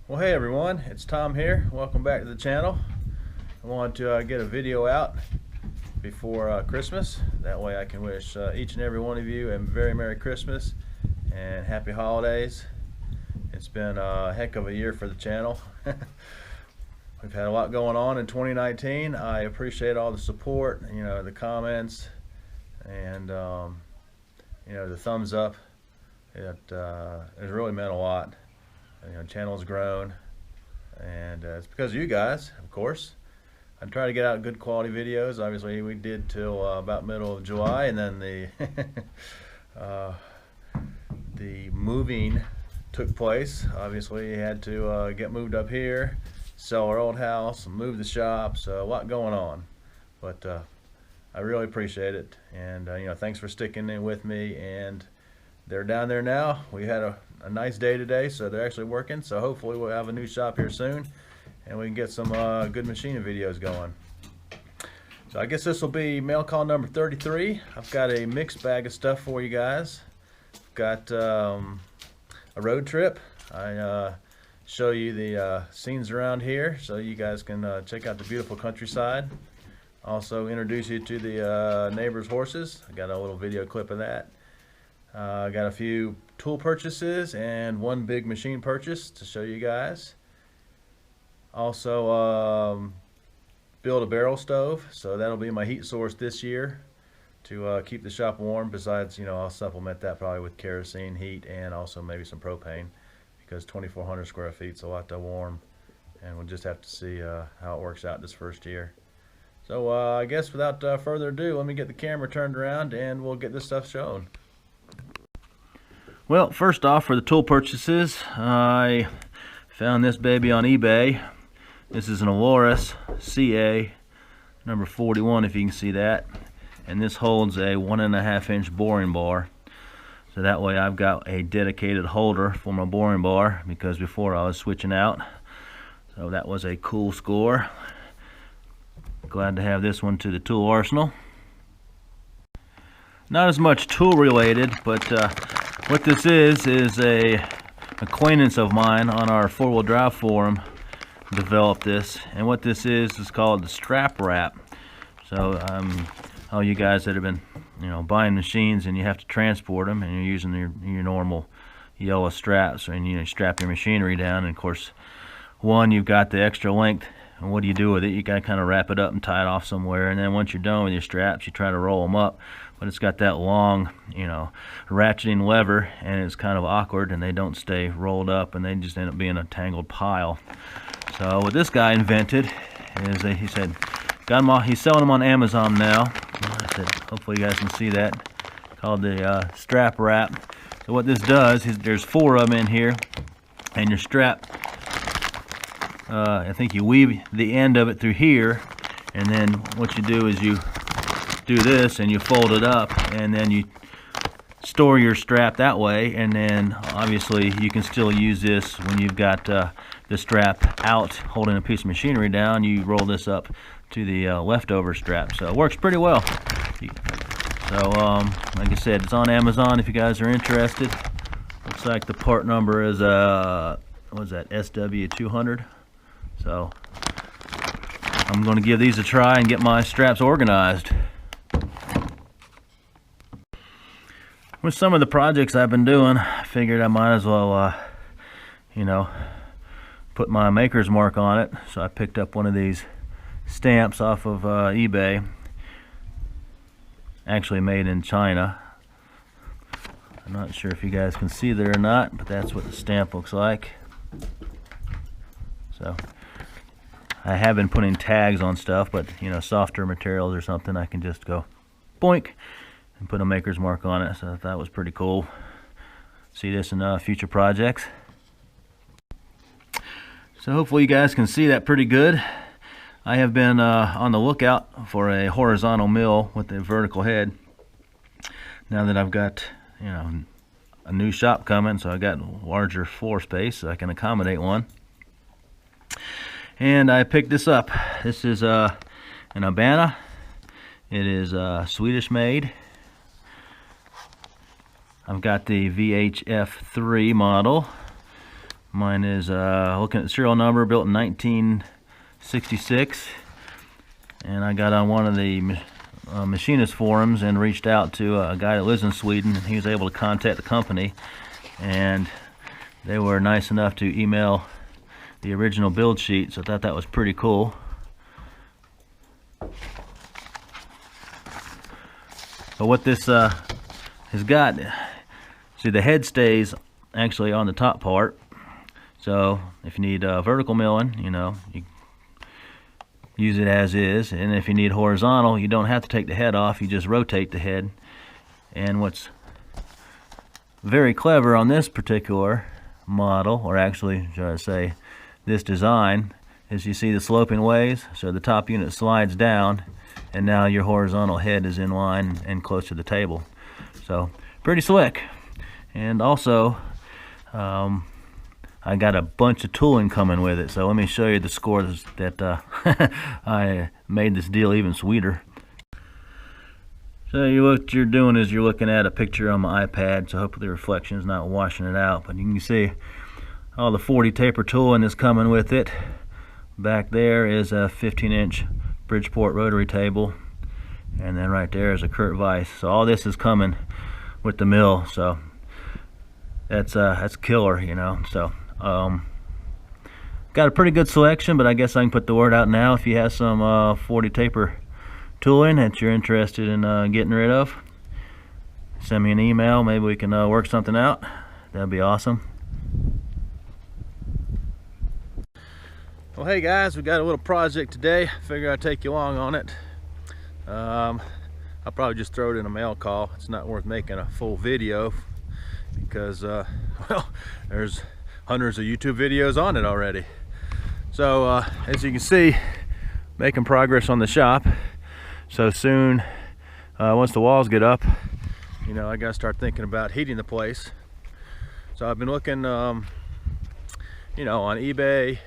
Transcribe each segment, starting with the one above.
Well, hey everyone, it's Tom here. Welcome back to the channel. I wanted to get a video out before Christmas. That way I can wish each and every one of you a very Merry Christmas and Happy Holidays. It's been a heck of a year for the channel. We've had a lot going on in 2019. I appreciate all the support, the comments, and the thumbs up. It has really meant a lot. Channel's grown, and it's because of you guys, of course. I try to get out good quality videos. Obviously we did till about middle of July, and then the moving took place. Obviously you had to get moved up here, sell our old house, move the shop, so a lot going on, but I really appreciate it. And thanks for sticking in with me. And they're down there now. We had a nice day today, so they're actually working, so hopefully we'll have a new shop here soon and we can get some good machining videos going. So I guess this will be mail call number 33. I've got a mixed bag of stuff for you guys. I've got a road trip. I show you the scenes around here so you guys can check out the beautiful countryside. Also introduce you to the neighbor's horses. I got a little video clip of that. I got a few tool purchases and one big machine purchase to show you guys. Also build a barrel stove, so that'll be my heat source this year to keep the shop warm. Besides, I'll supplement that probably with kerosene heat and also maybe some propane, because 2,400 square feet is a lot to warm, and we'll just have to see how it works out this first year. So I guess without further ado, let me get the camera turned around and we'll get this stuff shown. Well, first off, for the tool purchases, I found this baby on eBay. This is an Aloris CA number 41, if you can see that, and this holds a 1.5 inch boring bar, so that way I've got a dedicated holder for my boring bar, because before I was switching out. So that was a cool score. Glad to have this one to the tool arsenal. Not as much tool related, but what this is a acquaintance of mine on our four-wheel drive forum developed this, and what this is called the strap wrap. So all you guys that have been buying machines and you have to transport them and you're using your normal yellow straps, and you strap your machinery down, and of course you've got the extra length, and what do you do with it? You gotta kind of wrap it up and tie it off somewhere, and then once you're done with your straps you try to roll them up, but it's got that long ratcheting lever, and it's kind of awkward, and they don't stay rolled up, and they just end up being a tangled pile. So what this guy invented is he said he's selling them on Amazon now. I said hopefully you guys can see that, called the strap wrap. So what this does is there's 4 of them in here, and your strap, I think you weave the end of it through here, and then what you do is you do this and you fold it up, and then you store your strap that way, and then obviously you can still use this when you've got the strap out holding a piece of machinery down. You roll this up to the leftover strap, so it works pretty well. So like I said, it's on Amazon if you guys are interested. Looks like the part number is what is that, SW200. So I'm going to give these a try and get my straps organized. With some of the projects I've been doing, I figured I might as well put my maker's mark on it. So I picked up one of these stamps off of eBay, actually made in China. I'm not sure if you guys can see there or not, but that's what the stamp looks like. So I have been putting tags on stuff, but softer materials or something, I can just go boink and put a maker's mark on it. So that was pretty cool. See this in future projects. So hopefully you guys can see that pretty good. I have been on the lookout for a horizontal mill with a vertical head. Now that I've got a new shop coming, so I got larger floor space so I can accommodate one. And I picked this up. This is an Abana. It is Swedish made. I've got the VHF3 model. Mine is looking at the serial number, built in 1966, and I got on one of the machinist forums and reached out to a guy that lives in Sweden, and he was able to contact the company, and they were nice enough to email the original build sheet, so I thought that was pretty cool. But what this has got, see, the head stays actually on the top part, so if you need vertical milling, you know, you use it as is, and if you need horizontal, you don't have to take the head off, you just rotate the head. And what's very clever on this particular model, or actually should I say this design, is you see the sloping ways, so the top unit slides down and now your horizontal head is in line and close to the table. So pretty slick. And also I got a bunch of tooling coming with it, so let me show you the scores that I made this deal even sweeter. So what you're doing is you're looking at a picture on my iPad, so hopefully the reflection is not washing it out, but you can see all the 40 taper tooling is coming with it. Back there is a 15-inch Bridgeport rotary table, and then right there is a Kurt Weiss. So all this is coming with the mill, so that's killer, you know. So got a pretty good selection, but I guess I can put the word out now. If you have some 40 taper tooling that you're interested in getting rid of, send me an email. Maybe we can work something out. That'd be awesome. Well, hey guys, we got a little project today. Figure I'd take you along on it. I'll probably just throw it in a mail call. It's not worth making a full video because well, there's hundreds of YouTube videos on it already. So as you can see, making progress on the shop. So soon, once the walls get up, you know, I gotta start thinking about heating the place. So I've been looking, you know, on eBay,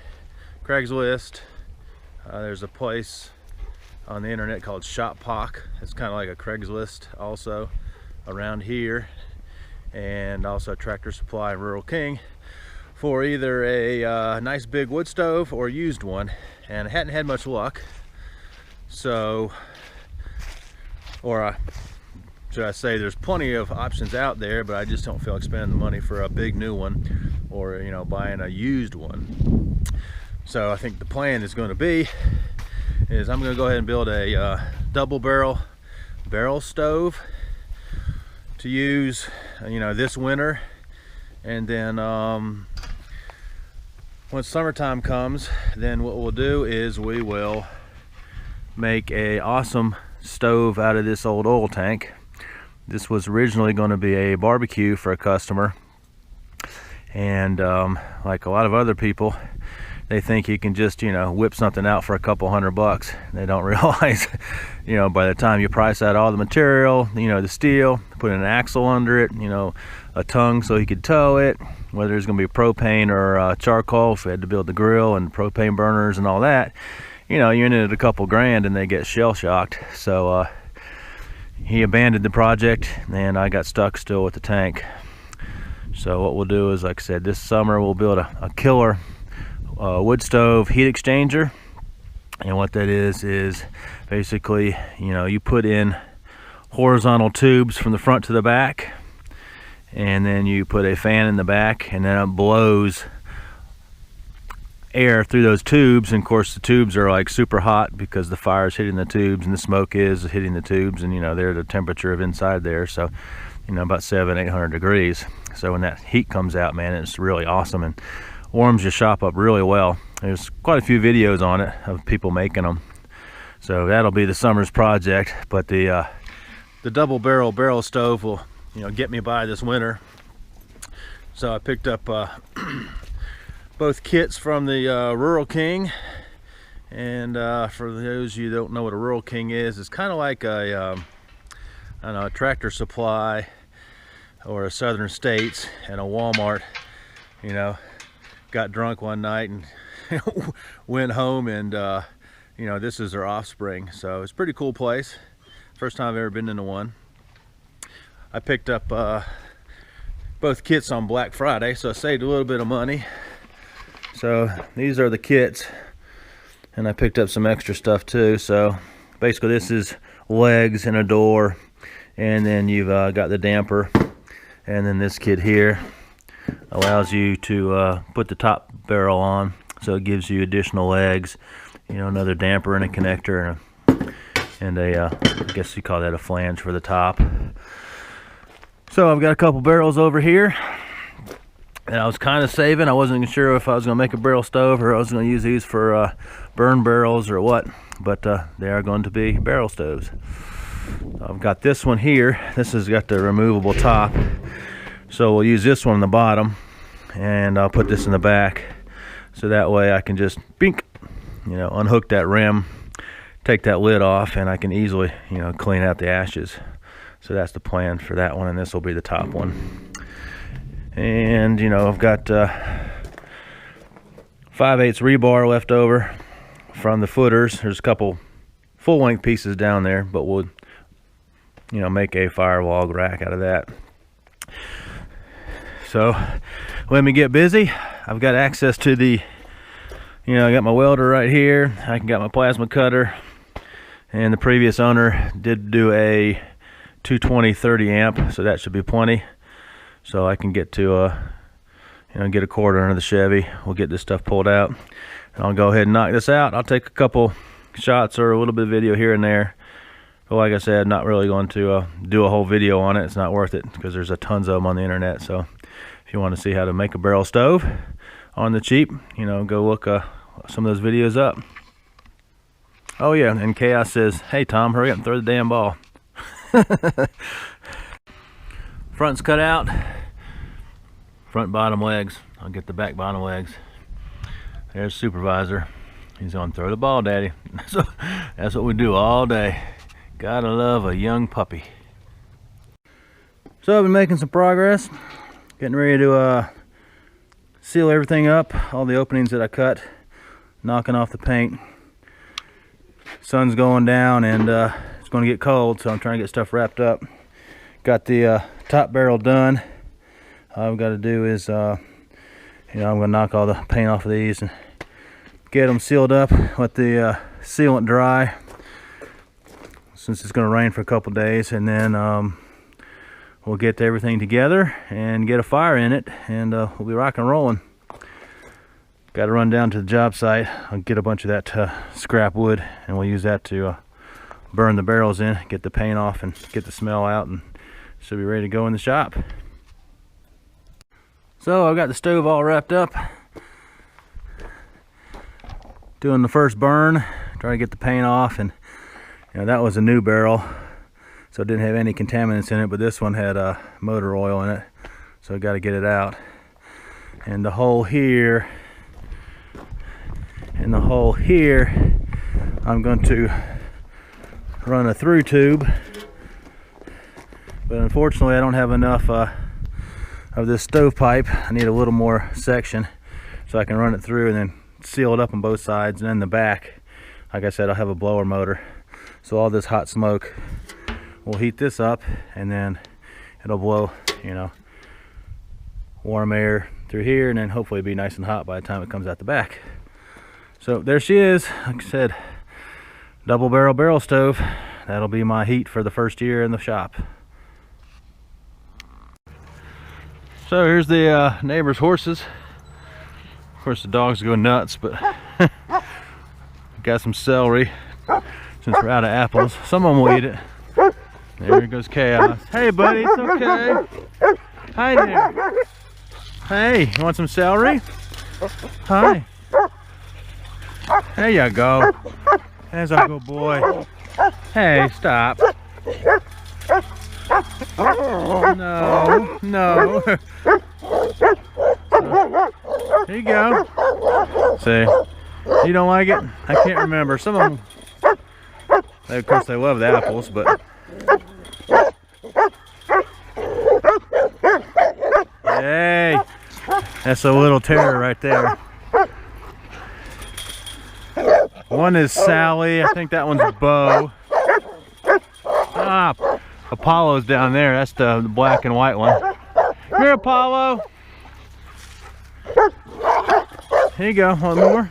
Craigslist. There's a place on the internet called Shoppock. It's kind of like a Craigslist also around here, and also Tractor Supply and Rural King for either a nice big wood stove or a used one, and I hadn't had much luck. So, or should I say, there's plenty of options out there, but I just don't feel like spending the money for a big new one, or, you know, buying a used one. So I think the plan is going to be is I'm going to go ahead and build a double barrel stove to use, you know, this winter, and then once summertime comes, then what we'll do is we will make a awesome stove out of this old oil tank. This was originally going to be a barbecue for a customer, and like a lot of other people, they think you can just, you know, whip something out for a couple $100. They don't realize, you know, by the time you price out all the material, you know, the steel, put an axle under it, you know, a tongue so you could tow it, whether it's going to be propane or charcoal if we had to build the grill, and propane burners and all that, you know, you're in it at a couple grand and they get shell shocked. So he abandoned the project and I got stuck still with the tank. So what we'll do is, like I said, this summer we'll build a killer wood stove heat exchanger. And what that is basically, you know, you put in horizontal tubes from the front to the back, and then you put a fan in the back, and then it blows air through those tubes. And of course the tubes are like super hot because the fire is hitting the tubes and the smoke is hitting the tubes, and you know, they're the temperature of inside there, so you know, about 700-800 degrees. So when that heat comes out, man, it's really awesome and warms your shop up really well. There's quite a few videos on it of people making them, so that'll be the summer's project. But the double barrel stove will, you know, get me by this winter. So I picked up both kits from the Rural King, and for those of you who don't know what a Rural King is, it's kind of like a I don't know, a Tractor Supply or a Southern States and a Walmart. You know, got drunk one night and went home, and you know, this is their offspring. So it's a pretty cool place. First time I've ever been into one. I picked up both kits on Black Friday, so I saved a little bit of money. So these are the kits, and I picked up some extra stuff too. So basically this is legs and a door, and then you've got the damper, and then this kit here allows you to put the top barrel on, so it gives you additional legs, you know, another damper and a connector and a I guess you call that a flange for the top. So I've got a couple barrels over here, and I was kind of saving. I wasn't sure if I was going to make a barrel stove or I was going to use these for burn barrels or what, but they are going to be barrel stoves. I've got this one here. This has got the removable top, so we'll use this one on the bottom, and I'll put this in the back, so that way I can just bink, you know, unhook that rim, take that lid off, and I can easily, you know, clean out the ashes. So that's the plan for that one, and this will be the top one. And you know, I've got 5/8 rebar left over from the footers. There's a couple full-length pieces down there, but we'll, you know, make a firewall rack out of that. So let me get busy. I've got access to the, you know, I got my welder right here. I can got my plasma cutter, and the previous owner did do a 220 30 amp, so that should be plenty. So I can get to you know, get a cord under the Chevy. We'll get this stuff pulled out, and I'll go ahead and knock this out. I'll take a couple shots or a little bit of video here and there, but like I said, not really going to do a whole video on it. It's not worth it because there's a tons of them on the internet. So if you want to see how to make a barrel stove on the cheap, you know, go look some of those videos up. Oh yeah, and Chaos says, hey Tom, hurry up and throw the damn ball. Front's cut out, front bottom legs. I'll get the back bottom legs. There's Supervisor. He's on throw the ball, daddy. That's what we do all day. Gotta love a young puppy. So I've been making some progress, getting ready to seal everything up, all the openings that I cut, knocking off the paint. Sun's going down, and it's going to get cold, so I'm trying to get stuff wrapped up. Got the top barrel done. All I've got to do is, you know, I'm going to knock all the paint off of these and get them sealed up, let the sealant dry, since it's going to rain for a couple days, and then we'll get everything together and get a fire in it, and we'll be rock and rolling. Got to run down to the job site. I'll get a bunch of that scrap wood, and we'll use that to burn the barrels in, get the paint off, and get the smell out, and should be ready to go in the shop. So I've got the stove all wrapped up, doing the first burn, trying to get the paint off, and you know, that was a new barrel, so it didn't have any contaminants in it, but this one had motor oil in it, so I got to get it out. And the hole here, and the hole here, I'm going to run a through tube, but unfortunately I don't have enough of this stovepipe. I need a little more section so I can run it through and then seal it up on both sides. And then the back, like I said, I'll have a blower motor, so all this hot smoke will heat this up, and then it'll blow, you know, warm air through here, and then hopefully it'll be nice and hot by the time it comes out the back. So there she is. Like I said, double barrel stove. That'll be my heat for the first year in the shop. So here's the neighbor's horses. Of course the dogs go nuts, but got some celery since we're out of apples. Some of them will eat it. There goes Chaos. Hey buddy, it's okay. Hi there. Hey, you want some celery? Hi. There you go. There's our good boy. Hey, stop. No, no. There you go. See, you don't like it? I can't remember. Some of them, of course, they love the apples, but hey, that's a little terror right there. One is Sally. I think that one's Bo. Ah, Apollo's down there. That's the black and white one. Come here, Apollo. Here you go. One more.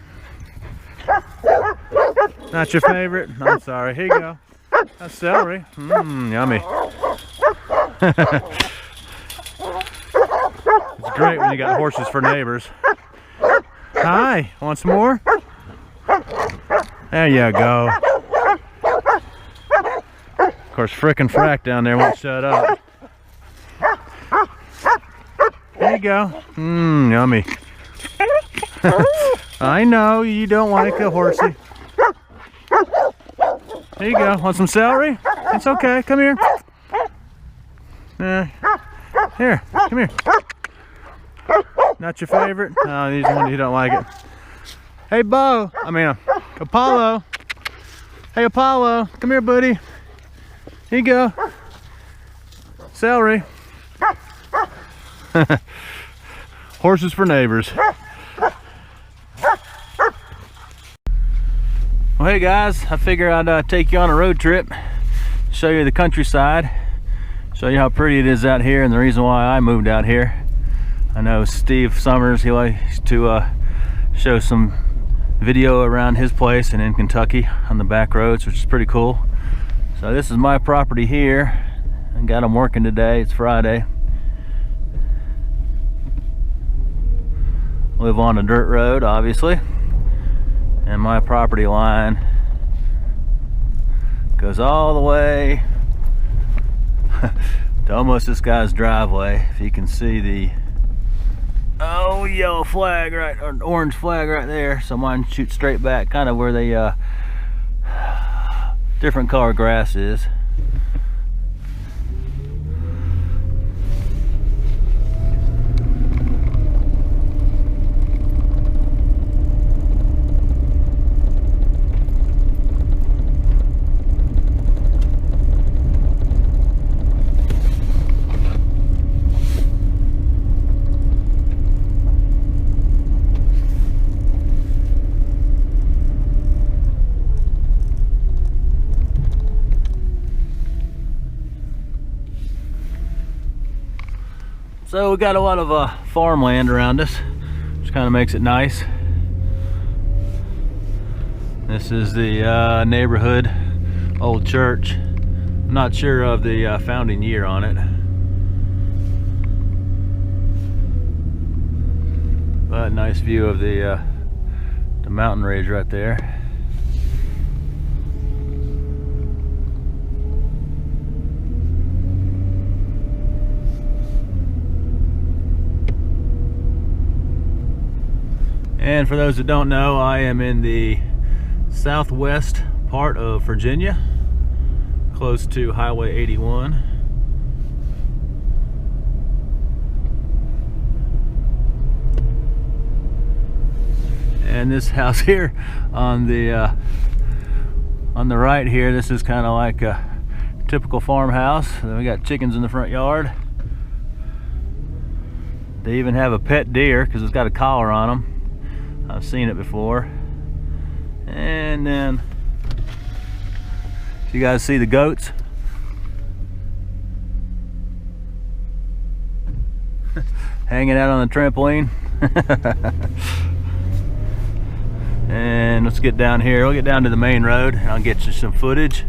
Not your favorite? I'm sorry. Here you go. That's celery. Yummy. It's great when you got horses for neighbors. Hi. Want some more? There you go. Of course, frickin' Frack down there won't shut up. There you go. Yummy. I know you don't like a horsey. There you go. Want some celery? It's okay. Come here. Here. Come here. Not your favorite? Oh, these ones you don't like it. Hey, Apollo. Hey, Apollo. Come here, buddy. Here you go. Celery. Horses for neighbors. Well, hey guys, I figure I'd take you on a road trip, show you the countryside, show you how pretty it is out here and the reason why I moved out here. I know Steve Summers, he likes to show some video around his place and in Kentucky on the back roads, which is pretty cool. So this is my property here. I got them working today. It's Friday. Live on a dirt road, obviously. And my property line goes all the way to almost this guy's driveway. If you can see the yellow flag or orange flag right there. So mine shoots straight back, kind of where the different color grass is. So we got a lot of farmland around us, which kind of makes it nice. This is the neighborhood old church. I'm not sure of the founding year on it, but nice view of the mountain range right there. And for those that don't know, I am in the southwest part of Virginia, close to Highway 81. And this house here on the right here, this is kind of like a typical farmhouse. Then we got chickens in the front yard. They even have a pet deer because it's got a collar on them. I've seen it before. And then you guys see the goats? Hanging out on the trampoline. And let's get down here. We'll get down to the main road and I'll get you some footage.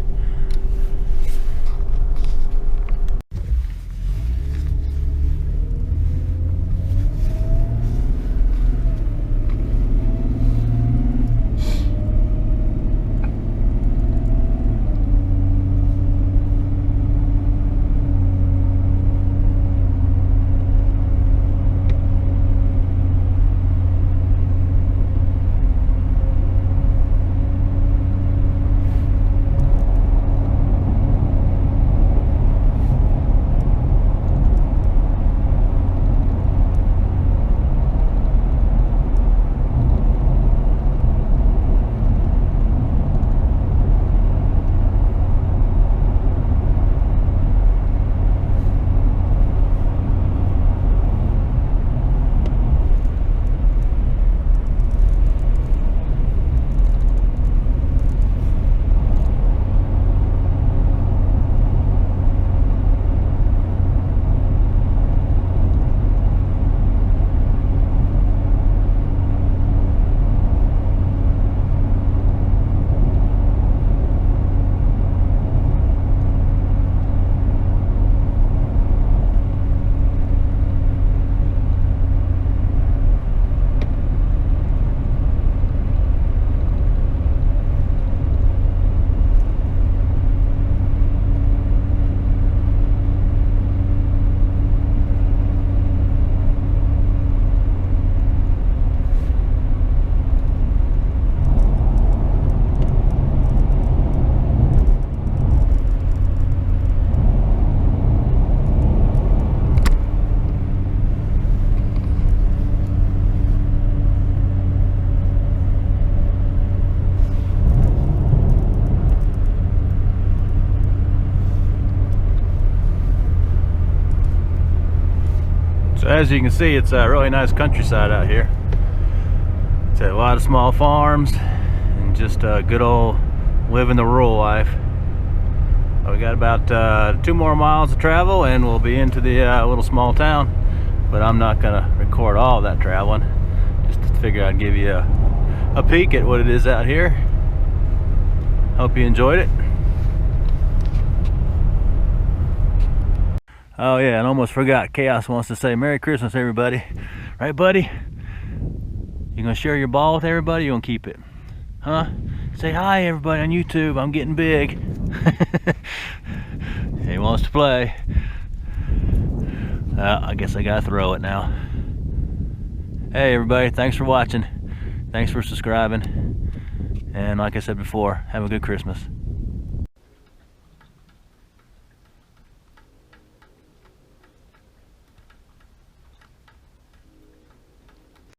as you can see, it's a really nice countryside out here. It's a lot of small farms and just a good old living the rural life. We got about 2 more miles to travel and we'll be into the little small town, but I'm not gonna record all of that traveling. Just to figure I'd give you a peek at what it is out here. Hope you enjoyed it. Oh yeah, and almost forgot, Chaos wants to say Merry Christmas, everybody. Right, buddy? You gonna share your ball with everybody, or you gonna keep it? Huh? Say hi, everybody, on YouTube. I'm getting big. He wants to play. I guess I gotta throw it now. Hey, everybody, thanks for watching. Thanks for subscribing. And like I said before, have a good Christmas.